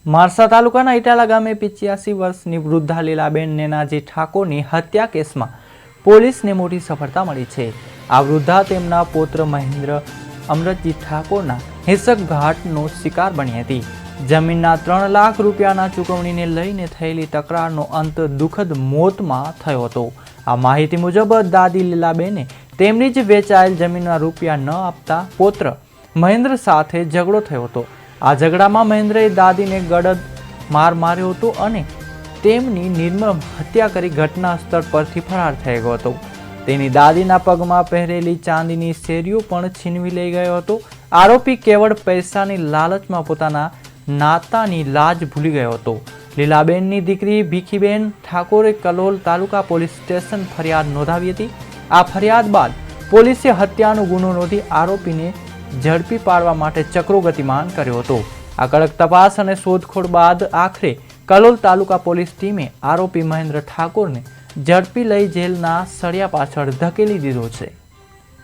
મારસા તાલુકાના ઇટાલા ગામે 85 વર્ષની વૃદ્ધા લીલાબેન નેનાજી ઠાકોરની હત્યા કેસમાં પોલીસને મોટી સફળતા મળી છે। આ વૃદ્ધા તેમના પુત્ર મહેન્દ્ર અમરતજી ઠાકોરના હિંસકઘાતનો શિકાર બની હતી। જમીનના 3 લાખ રૂપિયાના ચૂકવણીને લઈને થયેલી તકરારનો અંત દુઃખદ મોતમાં થયો હતો। આ માહિતી મુજબ દાદી લીલાબેને તેમની જ વેચાયેલ જમીનના રૂપિયા ન આપતા પુત્ર મહેન્દ્ર સાથે ઝઘડો થયો હતો। આ ઝઘડામાં મહેન્દ્રએ દાદીને ગળદ માર માર્યો હતો અને તેમની નિર્મમ હત્યા કરી ઘટના સ્થળ પરથી ફરાર થઈ ગયો હતો। તેની દાદીના પગમાં પહેરેલી ચાંદીની સેરીઓ પણ છીનવી લઈ ગયો હતો। આરોપી કેવળ પૈસાની લાલચમાં પોતાના નાતાની લાજ ભૂલી ગયો હતો। લીલાબેનની દીકરી ભીખીબેન ઠાકોરે કલોલ તાલુકા પોલીસ સ્ટેશન ફરિયાદ નોંધાવી હતી। આ ફરિયાદ બાદ પોલીસે હત્યાનો ગુનો નોંધી આરોપીને ઝડપી પાડવા માટે ચક્રો ગતિમાન કર્યો હતો। આ કડક તપાસ અને શોધખોળ બાદ આખરે કલોલ તાલુકા પોલીસ ટીમે આરોપી મહેન્દ્ર ઠાકોરને ઝડપી લઈ જેલના સળિયા પાછળ ધકેલી દીધો છે।